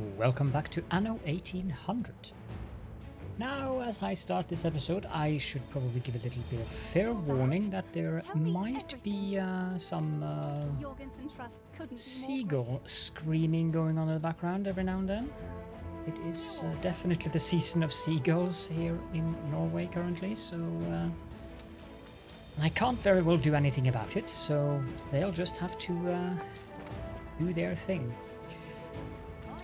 Welcome back to Anno 1800. Now, as I start this episode, I should probably give a little bit of fair warning that there might be some seagull screaming going on in the background every now and then. It is definitely the season of seagulls here in Norway currently, so I can't very well do anything about it, so they'll just have to do their thing.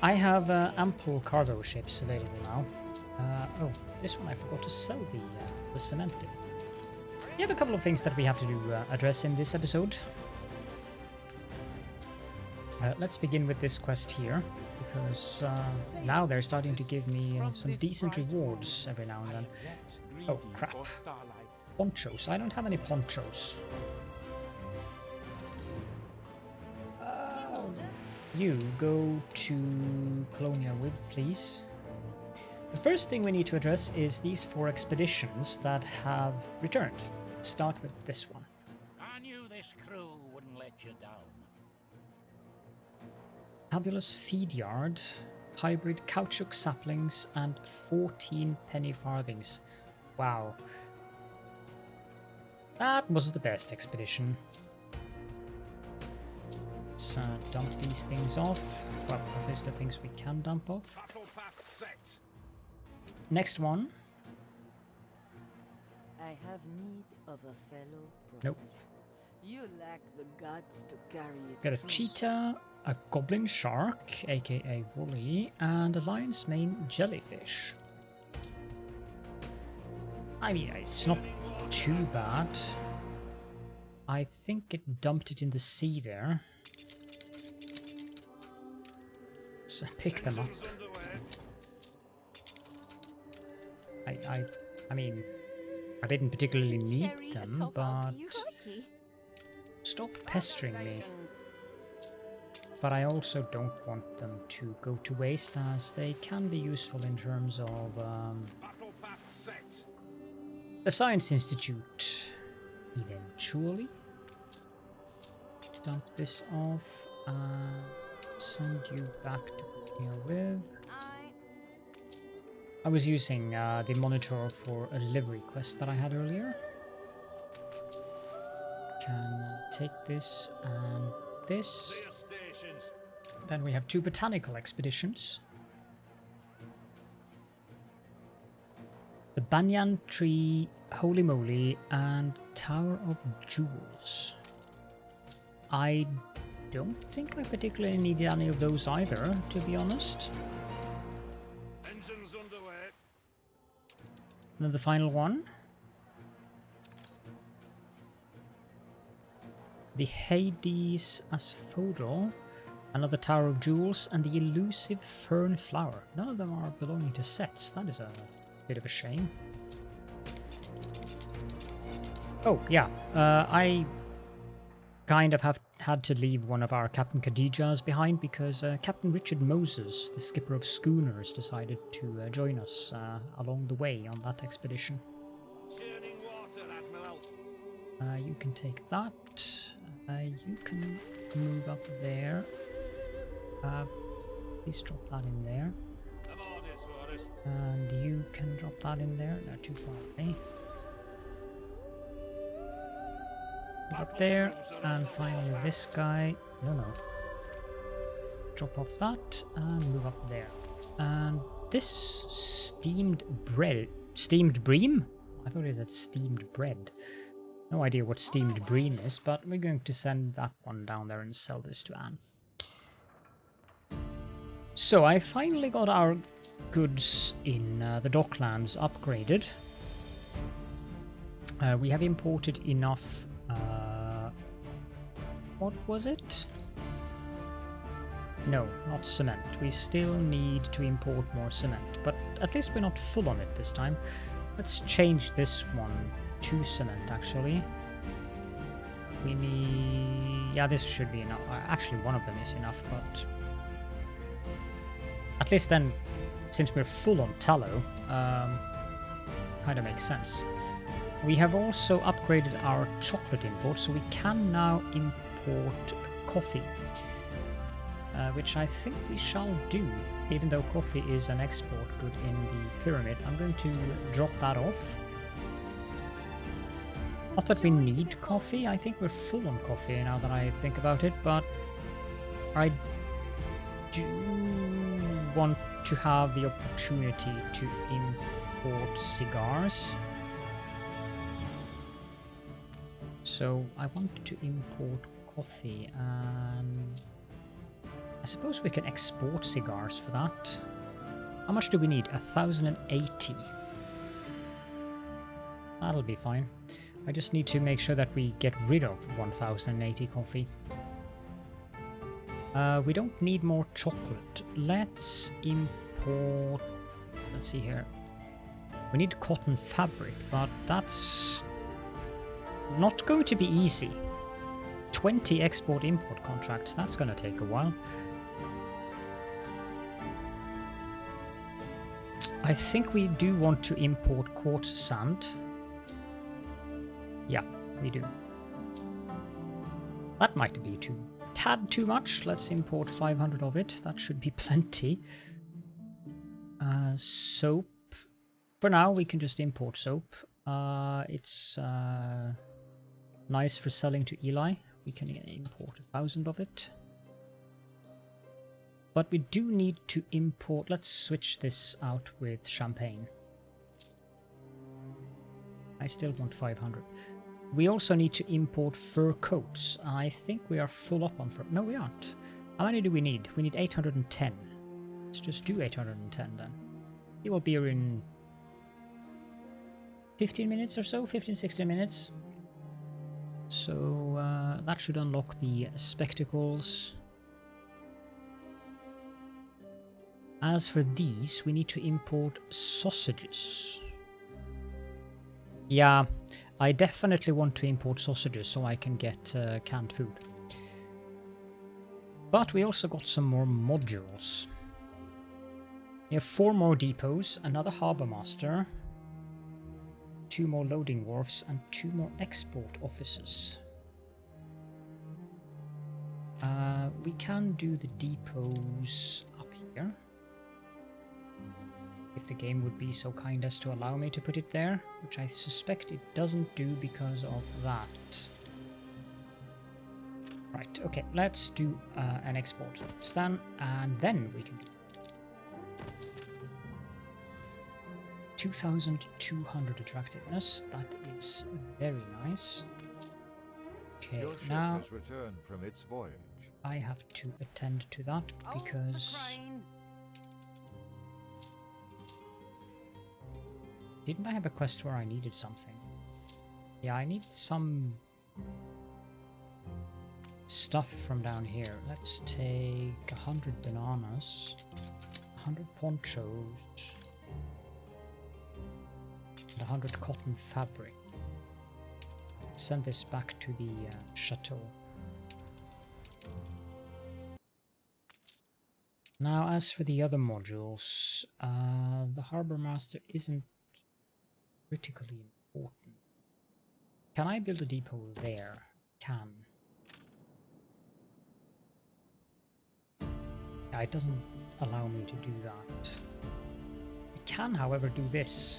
I have ample cargo ships available now. Oh, this one I forgot to sell the cement in. We have a couple of things that we have to address in this episode. Let's begin with this quest here, because now they're starting to give me some decent rewards every now and then. Oh, crap. Ponchos. I don't have any ponchos. You go to Chateau of Wyv, please. The first thing we need to address is these 4 expeditions that have returned. Let's start with this one. I knew this crew wouldn't let you down. Fabulous feed yard, hybrid caoutchouc saplings, and 14 penny farthings. Wow. That wasn't the best expedition. Let's dump these things off. Well, at least the things we can dump off. Next one. I have need of a fellow prophet. Nope. You lack the guts to carry it. Got a cheetah, a goblin shark, aka Woolly, and a lion's mane jellyfish. I mean, it's not too bad. I think it dumped it in the sea there. Let's pick them up. I mean, I didn't particularly need them, but stop pestering me. But I also don't want them to go to waste, as they can be useful in terms of the Science Institute eventually. Dump this off and send you back to Chateau of Wyv. I was using the monitor for a livery quest that I had earlier. Can take this and this. Then we have 2 botanical expeditions. The Banyan Tree, Holy Moly, and Tower of Jewels. I don't think I particularly needed any of those either, to be honest. And then the final one. The Hades Asphodel, another Tower of Jewels, and the elusive Fern Flower. None of them are belonging to sets. That is a bit of a shame. Oh, yeah. I kind of have had to leave one of our Captain Khadijas behind because Captain Richard Moses, the skipper of schooners, decided to join us along the way on that expedition. You can take that. You can move up there. Please drop that in there. And you can drop that in there. They're too far away. Up there, and finally this guy. No. Drop off that and move up there. And this steamed bream? I thought it had steamed bread. No idea what steamed bream is, but we're going to send that one down there and sell this to Anne. So I finally got our goods in the Docklands upgraded. We have imported enough. What was it? No, not cement. We still need to import more cement, but at least we're not full on it this time. Let's change this one to cement, actually. We need... yeah, this should be enough. Actually, one of them is enough, but... at least then, since we're full on tallow, kind of makes sense. We have also upgraded our chocolate import, so we can now import coffee. which I think we shall do. Even though coffee is an export good in the pyramid, I'm going to drop that off. Not that we need coffee, I think we're full on coffee now that I think about it, but I do want to have the opportunity to import cigars. So I want to import coffee, and I suppose we can export cigars for that. How much do we need? 1,080. That'll be fine. I just need to make sure that we get rid of 1,080 coffee. We don't need more chocolate. Let's import... Let's see here. We need cotton fabric, but that's not going to be easy. 20 export-import contracts, that's going to take a while. I think we do want to import quartz sand. Yeah, we do. That might be tad too much. Let's import 500 of it. That should be plenty. Soap. For now, we can just import soap. It's nice for selling to Eli. We can import 1,000 of it. But we do need to import... Let's switch this out with champagne. I still want 500. We also need to import fur coats. I think we are full up on fur. No, we aren't. How many do we need? We need 810. Let's just do 810 then. He will be here in 15 minutes or so, 15-16 minutes. So that should unlock the spectacles. As for these, we need to import sausages. Yeah, I definitely want to import sausages so I can get canned food. But we also got some more modules. We have 4 more depots, another harbour master, 2 more loading wharfs, and 2 more export offices. We can do the depots up here. If the game would be so kind as to allow me to put it there, which I suspect it doesn't do because of that. Right, okay, let's do an export stand, and then we can do 2,200 attractiveness. That is very nice. Okay, Your ship now has returned from its voyage. I have to attend to that because... Didn't I have a quest where I needed something? Yeah, I need some stuff from down here. Let's take 100 bananas, 100 ponchos, and 100 cotton fabric. Send this back to the chateau. Now, as for the other modules, the Harbour Master isn't critically important. Can I build a depot there? Can. Yeah, it doesn't allow me to do that. I can, however, do this.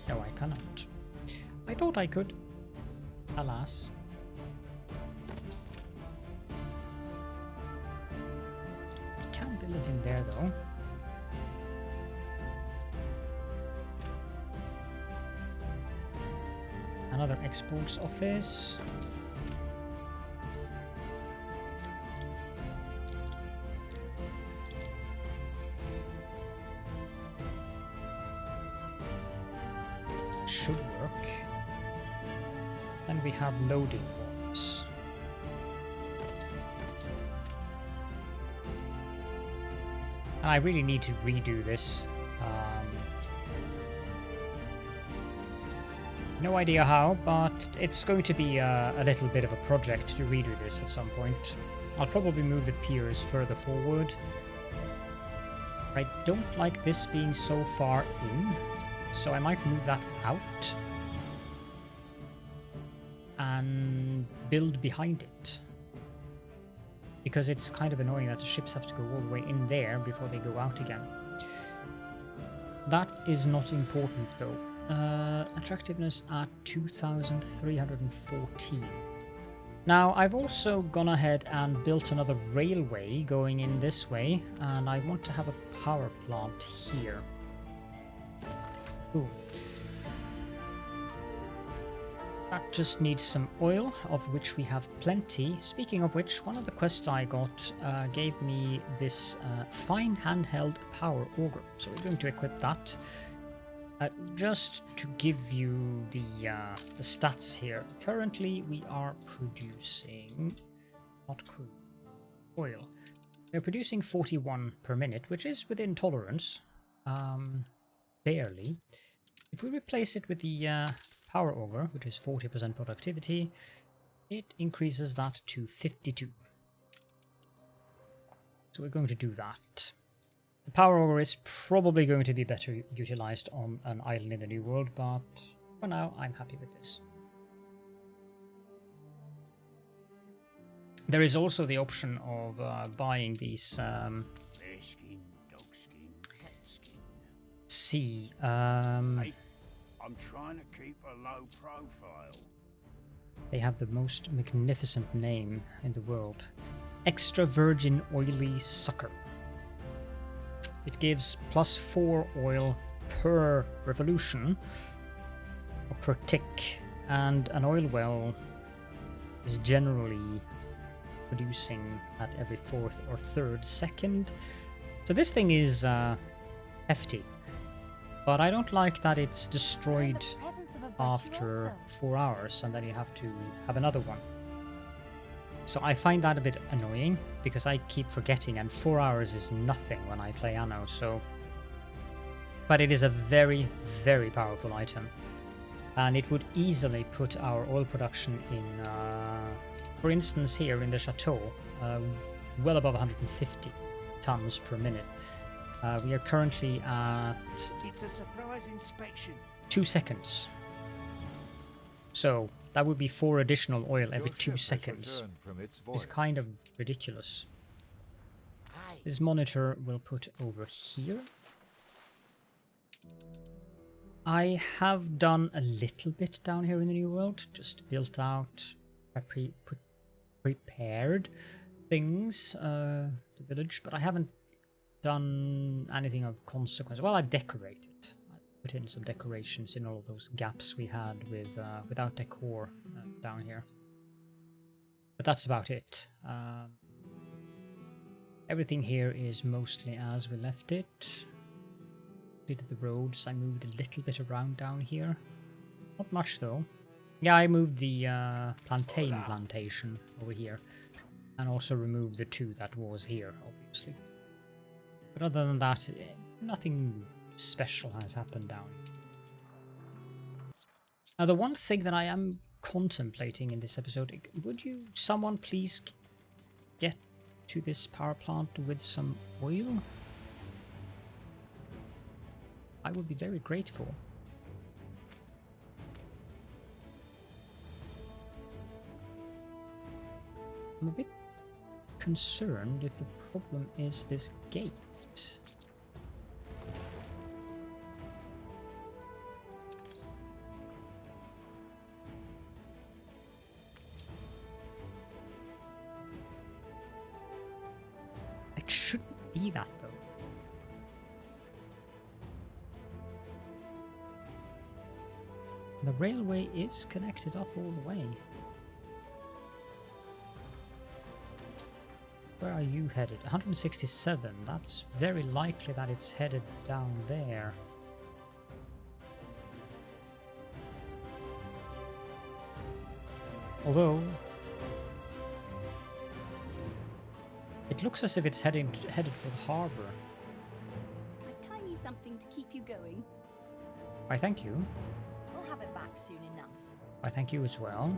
No, I cannot. I thought I could. Alas. I can build it in there, though. Another exports office. Should work. Then we have loading ports. And I really need to redo this. No idea how, but it's going to be a little bit of a project to redo this at some point. I'll probably move the piers further forward. I don't like this being so far in, so I might move that out and build behind it. because it's kind of annoying that the ships have to go all the way in there before they go out again. That is not important though. Attractiveness at 2,314. Now I've also gone ahead and built another railway going in this way, and I want to have a power plant here. Ooh. That just needs some oil, of which we have plenty. Speaking of which, one of the quests I got gave me this fine handheld power auger. So we're going to equip that. Just to give you the stats here. Currently we are producing, not crude, oil. We're producing 41 per minute, which is within tolerance. Barely. If we replace it with the power auger, which is 40% productivity, it increases that to 52. So we're going to do that. The power auger is probably going to be better utilized on an island in the New World, but for now I'm happy with this. There is also the option of buying these Bearskin, dogskin, catskin. sea. Hey, I'm trying to keep a low profile. They have the most magnificent name in the world. Extra virgin oily sucker. It gives +4 oil per revolution, or per tick, and an oil well is generally producing at every 4th or 3rd second. So this thing is hefty, but I don't like that it's destroyed after 4 hours and then you have to have another one. So I find that a bit annoying because I keep forgetting, and 4 hours is nothing when I play Anno, so... But it is a very, very powerful item. And it would easily put our oil production in, for instance here in the Chateau, well above 150 tons per minute. We are currently at... It's a surprise inspection. 2 seconds. So that would be 4 additional oil every 2 seconds. It's kind of ridiculous. This monitor we'll put over here. I have done a little bit down here in the New World, just built out, prepared things, the village, but I haven't done anything of consequence. Well, I've decorated. Put in some decorations in all of those gaps we had with without decor down here. But that's about it. Everything here is mostly as we left it. Did the roads. I moved a little bit around down here. Not much though. Yeah, I moved the plantain plantation over here. And also removed the 2 that was here, obviously. But other than that, nothing special has happened down. Now the one thing that I am contemplating in this episode, would someone please get to this power plant with some oil? I would be very grateful. I'm a bit concerned if the problem is this gate. It shouldn't be that though. The railway is connected up all the way. Where are you headed? 167. That's very likely that it's headed down there. Although it looks as if it's headed for the harbor. A tiny something to keep you going. Why, thank you. We'll have it back soon enough. Why, thank you as well.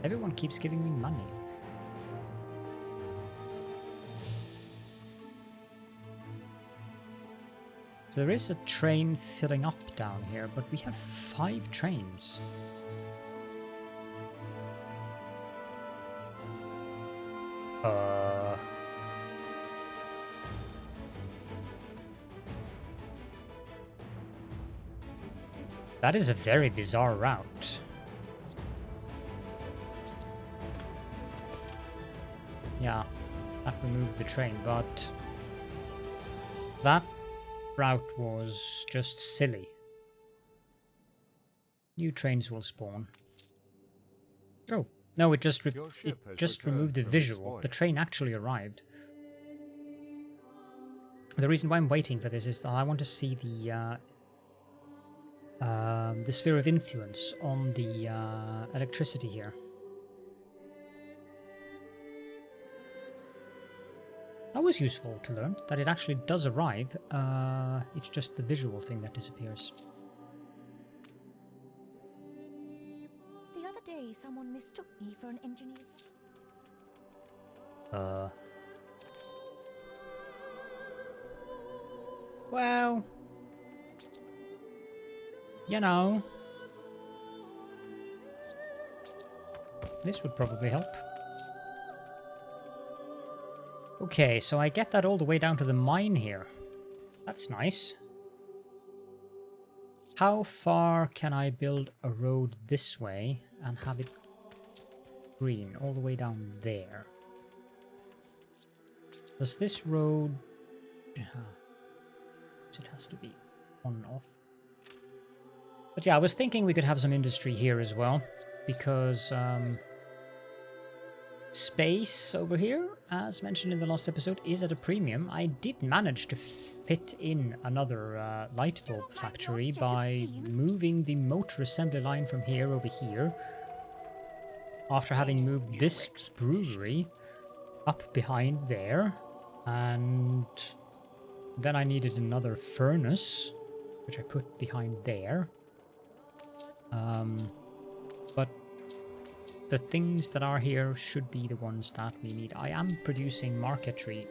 Everyone keeps giving me money. So there is a train filling up down here, but we have 5 trains. That is a very bizarre route. Yeah, that removed the train, but that route was just silly. New trains will spawn. Oh, no, it just removed the visual. The train actually arrived. The reason why I'm waiting for this is that I want to see the sphere of influence on the electricity here. That was useful to learn, that it actually does arrive. It's just the visual thing that disappears. The other day, someone mistook me for an engineer. Well, you know, this would probably help. Okay, so I get that all the way down to the mine here. That's nice. How far can I build a road this way and have it green all the way down there? Does this road... it has to be on and off. But yeah, I was thinking we could have some industry here as well, because space over here, as mentioned in the last episode, is at a premium. I did manage to fit in another light bulb factory by moving the motor assembly line from here over here, after having moved this brewery up behind there, and then I needed another furnace, which I put behind there. But the things that are here should be the ones that we need. I am producing marquetry.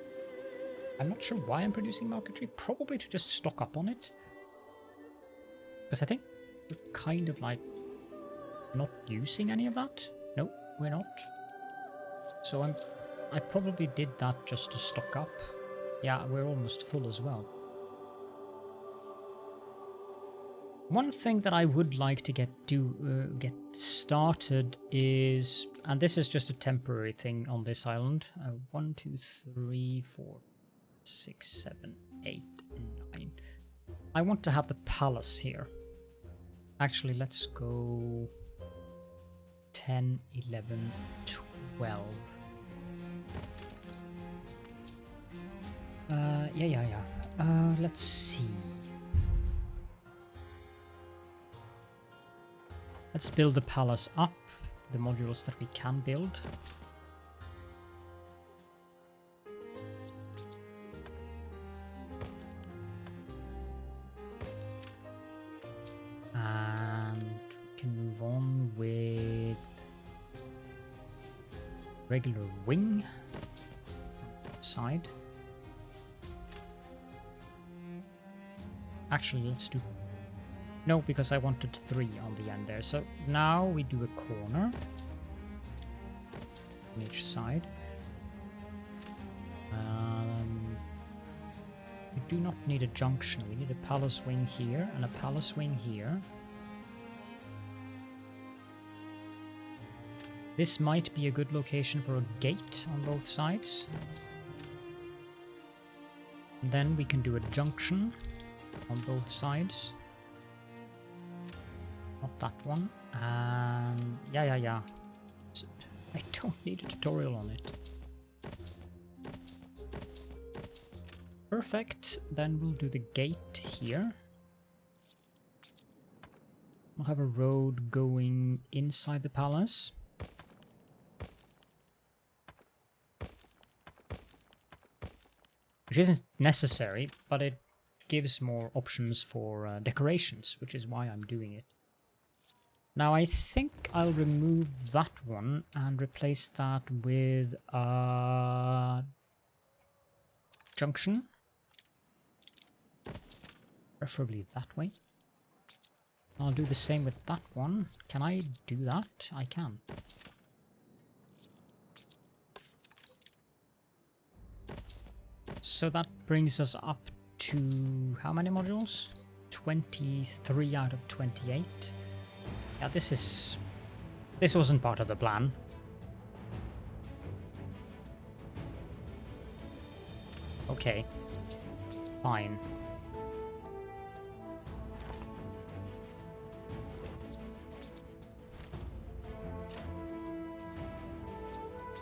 I'm not sure why I'm producing marquetry. Probably to just stock up on it. Because I think we're kind of like not using any of that. Nope, we're not. So I probably did that just to stock up. Yeah, we're almost full as well. One thing that I would like to get started is, and this is just a temporary thing on this island. 1, 2, 3, 4, 6, 7, 8, 9. I want to have the palace here. Actually, let's go 10, 11, 12. Yeah. Let's see. Let's build the palace up, the modules that we can build. And we can move on with regular wing side. Actually, let's do... No, because I wanted 3 on the end there. So now we do a corner on each side. We do not need a junction. We need a palace wing here and a palace wing here. This might be a good location for a gate on both sides. And then we can do a junction on both sides. Not that one. And yeah. I don't need a tutorial on it. Perfect. Then we'll do the gate here. We'll have a road going inside the palace. Which isn't necessary, but it gives more options for decorations, which is why I'm doing it. Now I think I'll remove that one and replace that with a junction. Preferably that way. I'll do the same with that one. Can I do that? I can. So that brings us up to how many modules? 23 out of 28. Yeah, this wasn't part of the plan. Okay. Fine.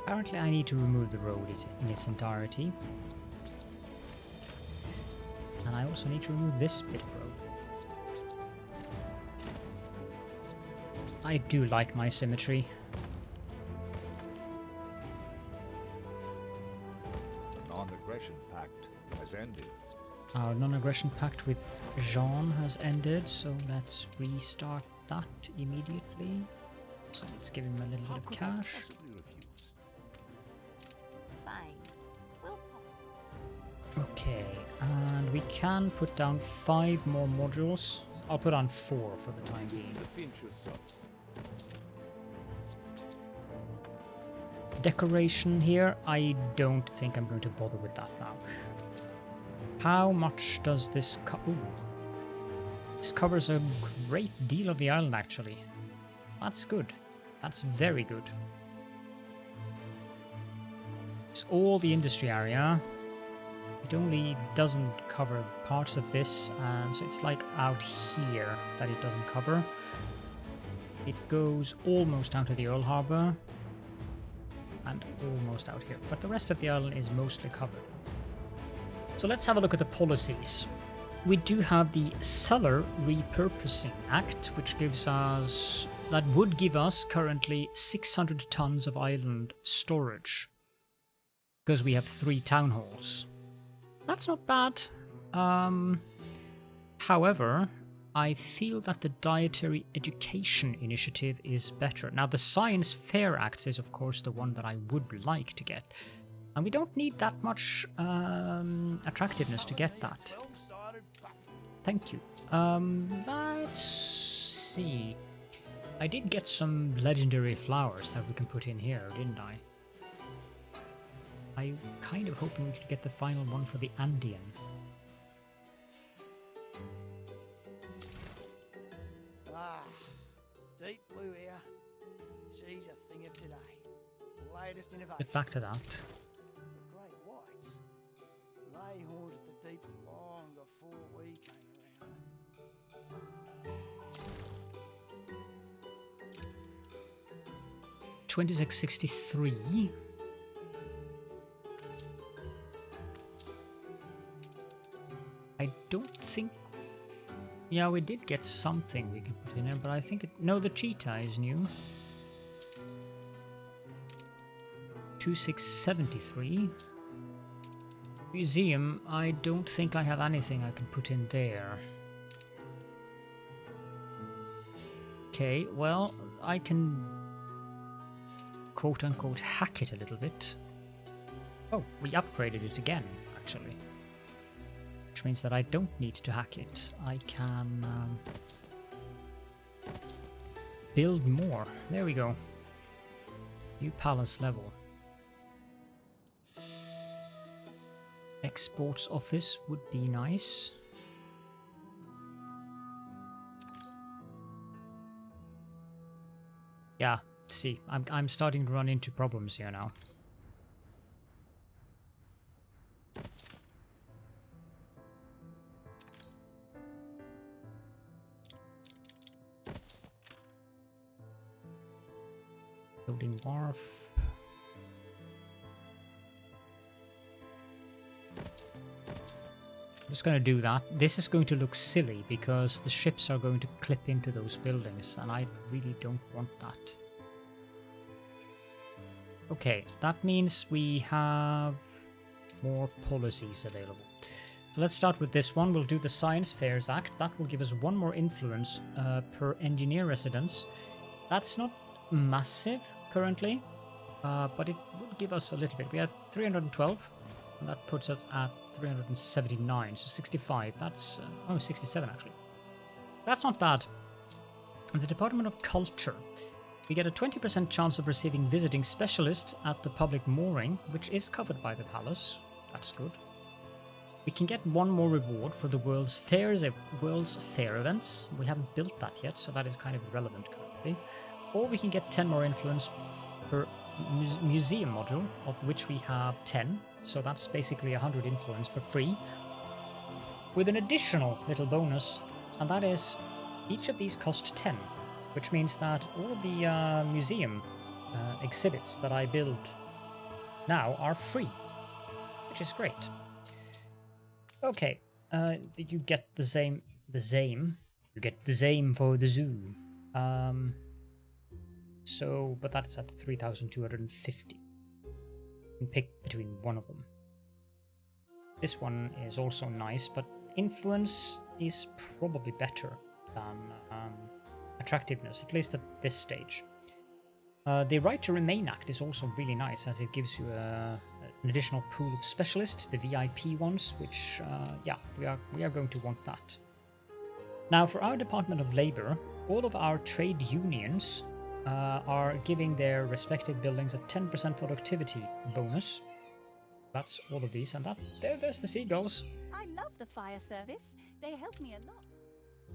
Apparently I need to remove the road in its entirety. And I also need to remove this bit of road. I do like my symmetry. The non-aggression pact has ended. Our non-aggression pact with Jean has ended, so let's restart that immediately. So let's give him a little bit of cash. Fine. We'll talk. Okay, and we can put down 5 more modules. I'll put on 4 for the time being. Decoration here, I don't think I'm going to bother with that now. How much does this cover? This covers a great deal of the island, actually. That's good. That's very good. It's all the industry area. It only doesn't cover parts of this, and so it's like out here that it doesn't cover. It goes almost down to the Earl Harbor and almost out here, but the rest of the island is mostly covered. So let's have a look at the policies. We do have the Cellar Repurposing Act, which would give us currently 600 tons of island storage, because we have 3 town halls. That's not bad. However, I feel that the Dietary Education Initiative is better. Now, the Science Fair Act is, of course, the one that I would like to get. And we don't need that much attractiveness to get that. Thank you. Let's see. I did get some legendary flowers that we can put in here, didn't I? I'm kind of hoping we could get the final one for the Andean. Deep blue here. She's a thing of today. Latest innovation. Get back to that. The great whites. They haunted the deep long before we came around. 2663. I don't think... Yeah, we did get something we can put in there, but I think no, the cheetah is new. 2673. Museum, I don't think I have anything I can put in there. Okay, well, I can quote-unquote hack it a little bit. Oh, we upgraded it again, actually. Which means that I don't need to hack it. I can build more. There we go. New palace level. Exports office would be nice. Yeah, see, I'm starting to run into problems here now. Building wharf. I'm just going to do that. This is going to look silly because the ships are going to clip into those buildings, and I really don't want that. Okay, that means we have more policies available. So let's start with this one. We'll do the Science Fairs Act. That will give us 1 more influence per engineer residence. That's not massive currently, but it would give us a little bit. We had 312, and that puts us at 379, so 65. That's 67 actually. That's not bad. In the Department of Culture, we get a 20% chance of receiving visiting specialists at the public mooring, which is covered by the palace. That's good. We can get one more reward for the World's Fair events. We haven't built that yet, so that is kind of irrelevant currently. Or we can get 10 more influence per museum module, of which we have 10. So that's basically 100 influence for free. With an additional little bonus, and that is each of these cost 10, which means that all the museum exhibits that I build now are free, which is great. Okay, you get the same. You get the same for the zoo. So, but that's at 3,250. You can pick between one of them. This one is also nice, but influence is probably better than attractiveness, at least at this stage. The Right to Remain Act is also really nice, as it gives you an additional pool of specialists, the VIP ones, which, yeah, we are going to want that. Now, for our Department of Labor, all of our trade unions are giving their respective buildings a 10% productivity bonus. That's all of these, and there's the seagulls. I love the fire service. They help me a lot.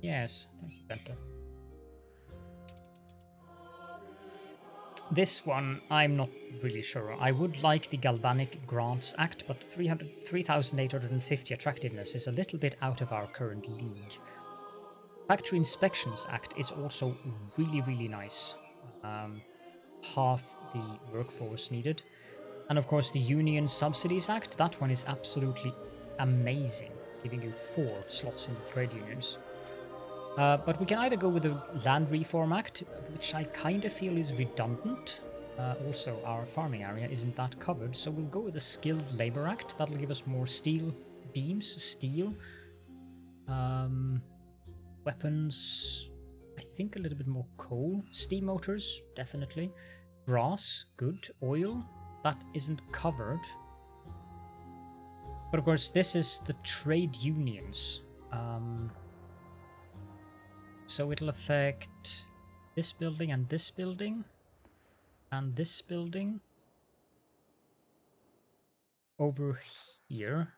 Yes, thank you, Benta. This one, I'm not really sure. I would like the Galvanic Grants Act, but 3,850 attractiveness is a little bit out of our current league. Factory Inspections Act is also really, really nice. Half the workforce needed. And of course the Union Subsidies Act, that one is absolutely amazing, giving you 4 slots in the trade unions. But we can either go with the Land Reform Act, which I kind of feel is redundant. Also, our farming area isn't that covered, so we'll go with the Skilled Labor Act. That'll give us more steel beams, steel, weapons, I think a little bit more coal, steam motors, definitely, brass, good, oil, that isn't covered. But of course, this is the trade unions. So it'll affect this building and this building and this building over here.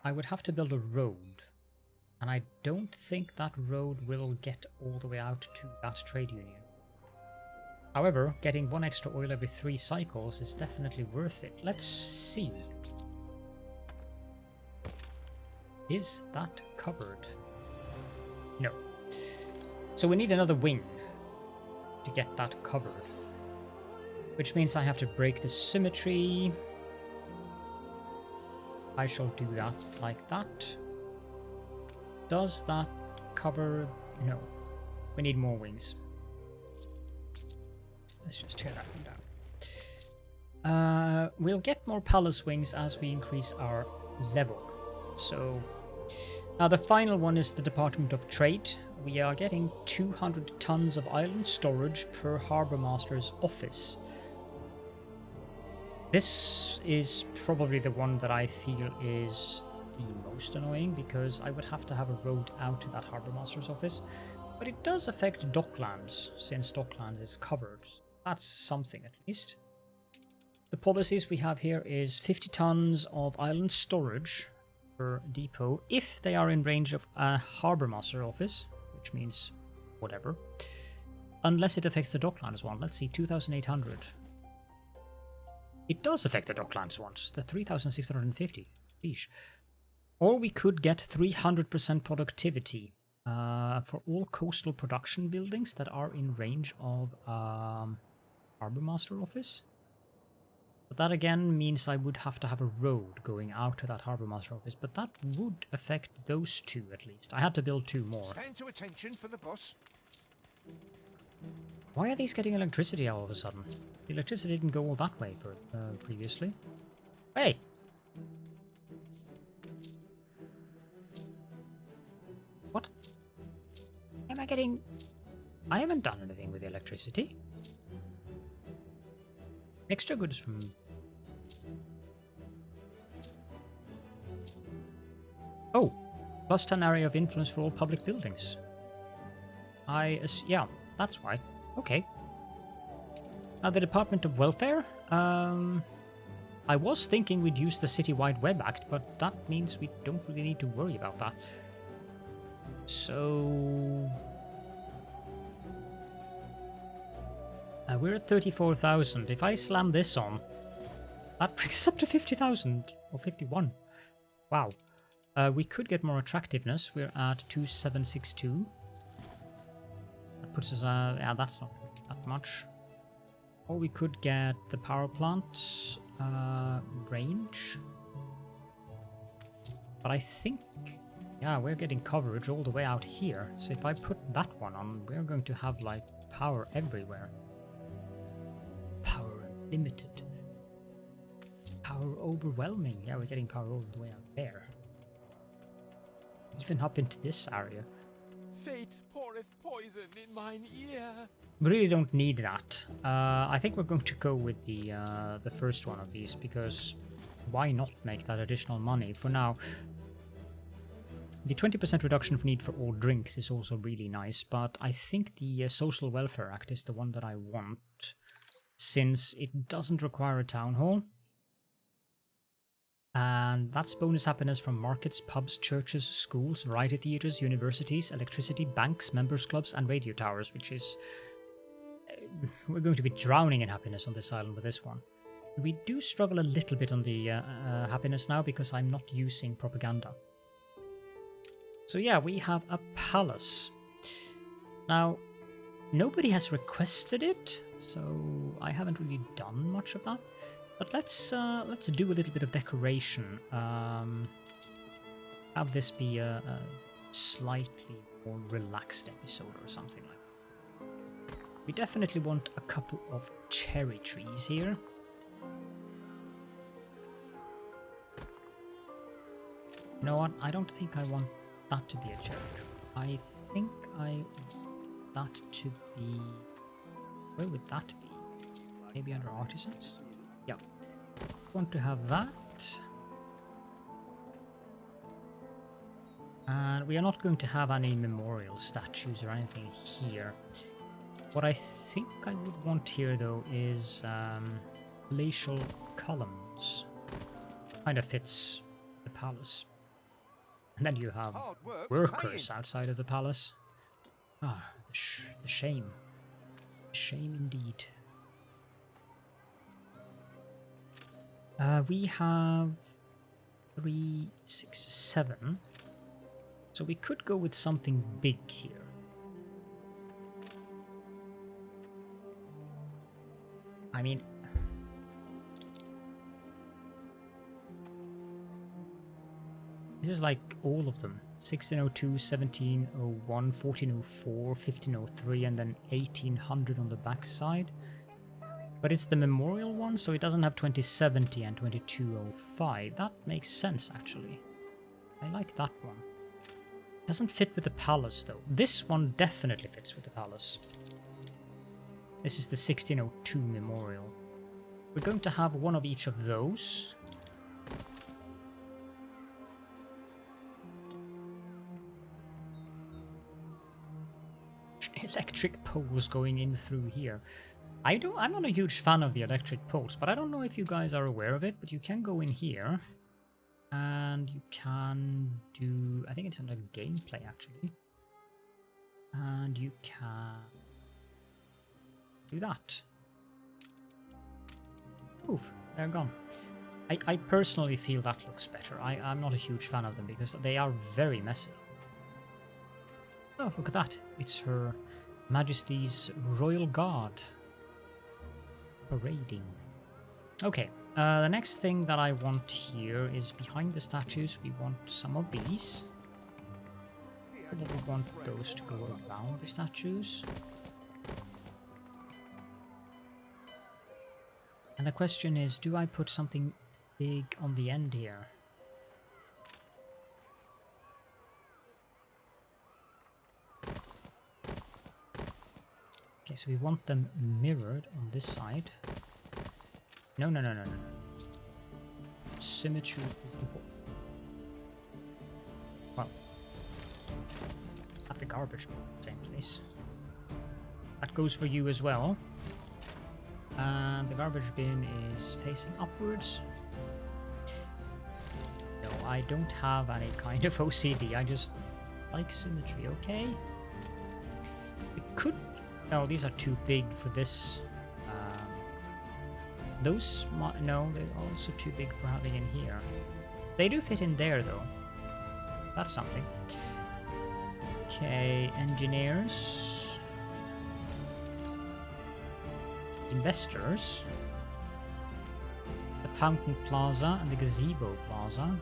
I would have to build a road, and I don't think that road will get all the way out to that trade union. However, getting 1 extra oil every 3 cycles is definitely worth it. Let's see. Is that covered? No. So we need another wing to get that covered. Which means I have to break the symmetry. I shall do that like that. Does that cover? No. We need more wings. Let's just tear that one down. We'll get more palace wings as we increase our level. So now the final one is the Department of Trade. We are getting 200 tons of island storage per Harbour Master's office. This is probably the one that I feel is the most annoying, because I would have to have a road out to that Harbour Master's office. But it does affect Docklands, since Docklands is covered. That's something at least. The policies we have here is 50 tons of island storage per depot if they are in range of a Harbour Master office, which means whatever. Unless it affects the Docklands one. Let's see, 2,800. It does affect the Docklands ones, the 3,650. Sheesh. Or we could get 300% productivity for all coastal production buildings that are in range of Harbour Master office. But that again means I would have to have a road going out to that Harbour Master office, but that would affect those 2 at least. I had to build 2 more. Stand to attention for the boss. Why are these getting electricity all of a sudden? The electricity didn't go all that way for previously. Hey! What? Am I getting... I haven't done anything with the electricity. Extra goods from... Oh! Plus 10 area of influence for all public buildings. Yeah, that's why. Okay. Now the Department of Welfare. I was thinking we'd use the Citywide Web Act, but that means we don't really need to worry about that. So... we're at 34,000. If I slam this on, that brings us up to 50,000 or 51. Wow. We could get more attractiveness. We're at 2762. That puts us, yeah, that's not that much. Or we could get the power plant range. But I think, yeah, we're getting coverage all the way out here. So if I put that one on, we're going to have like power everywhere. Power unlimited. Power overwhelming. Yeah, we're getting power all the way out there. Even up into this area. Fate poureth poison in mine ear. We really don't need that. I think we're going to go with the first one of these, because why not make that additional money for now? The 20% reduction for need for all drinks is also really nice, but I think the Social Welfare Act is the one that I want, since it doesn't require a town hall. And that's bonus happiness from markets, pubs, churches, schools, variety theatres, universities, electricity, banks, members clubs, and radio towers, which is... we're going to be drowning in happiness on this island with this one. We do struggle a little bit on the happiness now, because I'm not using propaganda. So yeah, we have a palace. Now, nobody has requested it, so I haven't really done much of that. But let's do a little bit of decoration. Have this be a slightly more relaxed episode or something like that. We definitely want a couple of cherry trees here. You know what? I don't think I want that to be a cherry tree. I think I want that to be... where would that be? Maybe under artisans? Yeah. Want to have that. And we are not going to have any memorial statues or anything here. What I think I would want here though is glacial columns. Kind of fits the palace. And then you have workers outside of the palace. Ah, the shame. Shame indeed. We have 3, 6, 7. So we could go with something big here. I mean... this is like all of them. 1602, 1701, 1404, 1503, and then 1800 on the backside. But it's the memorial one, so it doesn't have 2070 and 2205. That makes sense, actually. I like that one. Doesn't fit with the palace, though. This one definitely fits with the palace. This is the 1602 memorial. We're going to have one of each of those. Electric poles going in through here. I'm not a huge fan of the electric poles, but I don't know if you guys are aware of it, but you can go in here and you can do, I think it's under gameplay actually, and you can do that. Oof, they're gone. I personally feel that looks better. I'm not a huge fan of them because they are very messy. Oh, look at that. It's Her Majesty's Royal Guard. Parading. Okay, the next thing that I want here is behind the statues. We want some of these. We want those to go around the statues. And the question is, do I put something big on the end here? Okay, so we want them mirrored on this side. No. Symmetry is important. Well, have the garbage bin in the same place. That goes for you as well. And the garbage bin is facing upwards. I don't have any kind of OCD. I just like symmetry, okay? We could... Oh, these are too big for this. Those... No, they're also too big for having in here. They do fit in there, though. That's something. Okay, engineers. Investors. The Fountain Plaza and the Gazebo Plaza.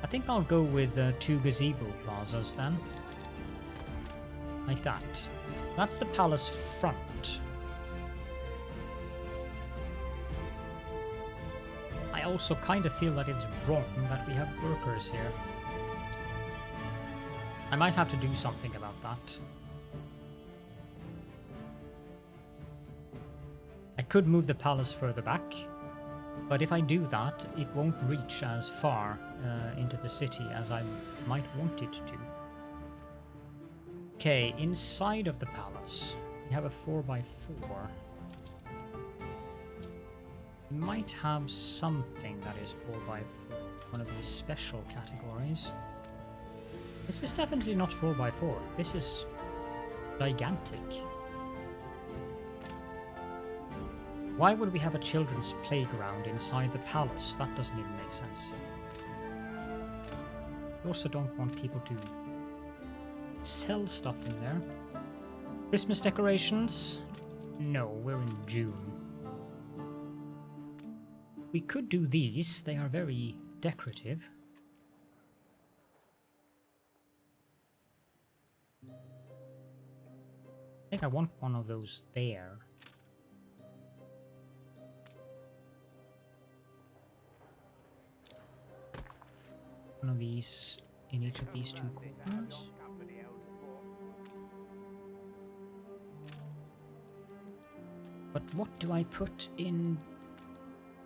I think I'll go with 2 Gazebo Plazas then. Like that. That's the palace front. I also kind of feel that it's wrong that we have workers here. I might have to do something about that. I could move the palace further back, but if I do that, it won't reach as far into the city as I might want it to. Okay, inside of the palace, we have a 4x4. We might have something that is 4x4, one of these special categories. This is definitely not 4x4. This is gigantic. Why would we have a children's playground inside the palace? That doesn't even make sense. We also don't want people to sell stuff in there. Christmas decorations? No, we're in June. We could do these. They are very decorative. I think I want one of those there. One of these in each of these 2 corners. But what do I put in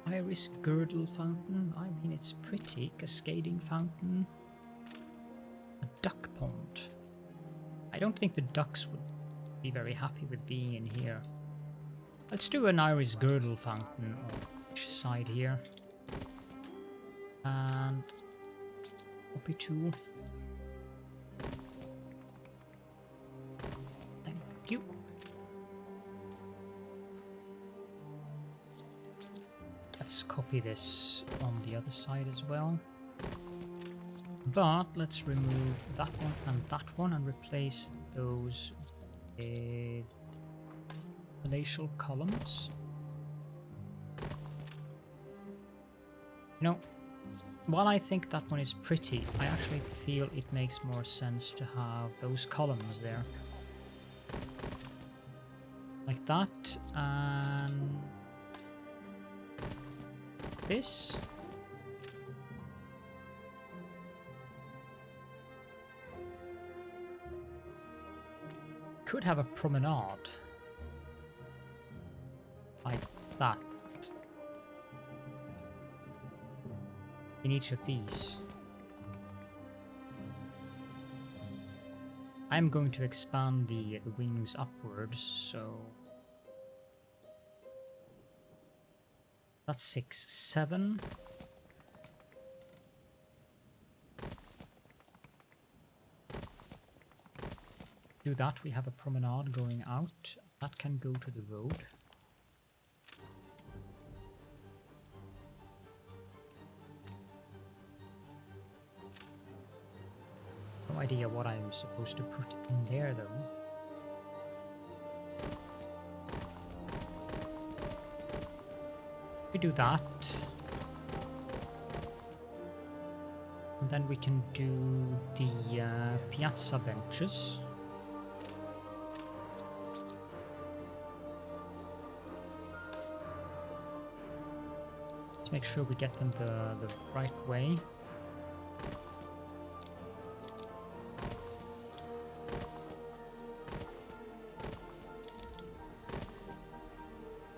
Iris Girdle Fountain? I mean, it's pretty. Cascading Fountain. A duck pond. I don't think the ducks would be very happy with being in here. Let's do an Iris Girdle Fountain on each side here. And copy tool. Thank you. Let's copy this on the other side as well. But let's remove that one and that one and replace those with palatial columns. You know, while I think that one is pretty, I actually feel it makes more sense to have those columns there. Like that, and this. Could have a promenade. Like that. In each of these. I'm going to expand the wings upwards, so that's 6, 7. Do that, we have a promenade going out. That can go to the road. No idea what I'm supposed to put in there though. We do that. And then we can do the piazza benches. Let's make sure we get them the right way.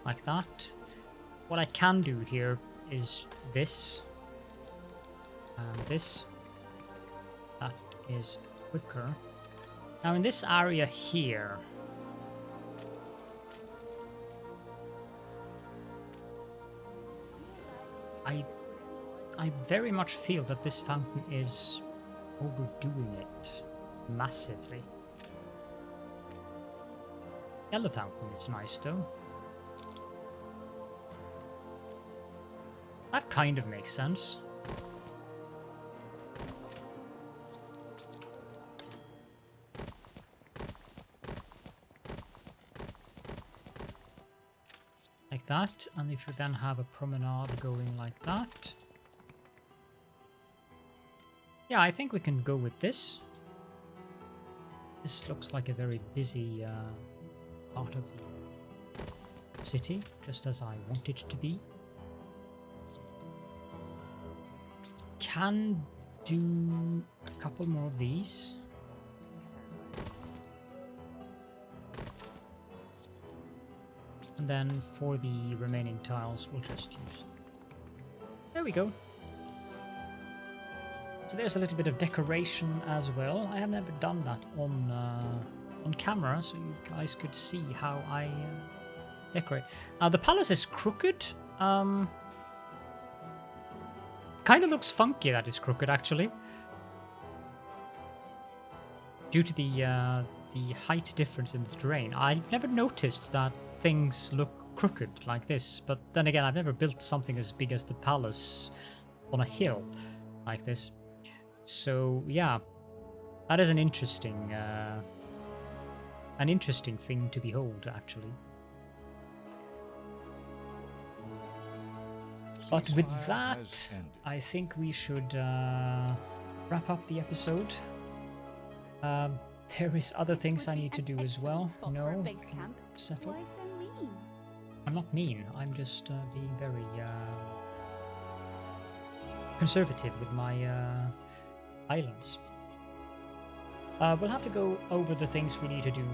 Like that. What I can do here is this. And this. That is quicker. Now in this area here, I I very much feel that this fountain is overdoing it massively. Yellow fountain is nice though. That kind of makes sense. Like that, and if you then have a promenade going like that. Yeah, I think we can go with this. This looks like a very busy part of the city, just as I want it to be. Can do a couple more of these. And then for the remaining tiles, we'll just use... There we go. So there's a little bit of decoration as well. I have never done that on camera, so you guys could see how I decorate. Now the palace is crooked. Kind of looks funky that it's crooked, actually, due to the height difference in the terrain. I've never noticed that things look crooked like this, but then again, I've never built something as big as the palace on a hill like this. So yeah, that is an interesting thing to behold, actually. But with that, I think we should wrap up the episode. There is other things I need to do as well. No, settle. Why so mean? I'm not mean. I'm just being very conservative with my islands. We'll have to go over the things we need to do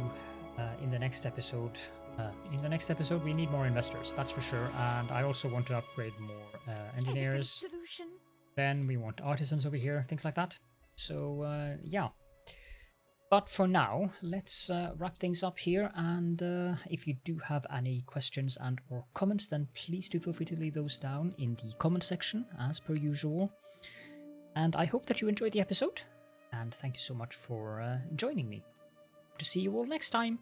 in the next episode. In the next episode, we need more investors, that's for sure. And I also want to upgrade more engineers. Then we want artisans over here, things like that. So yeah. But for now, let's wrap things up here. And if you do have any questions and or comments, then please do feel free to leave those down in the comment section, as per usual. And I hope that you enjoyed the episode. And thank you so much for joining me. To see you all next time.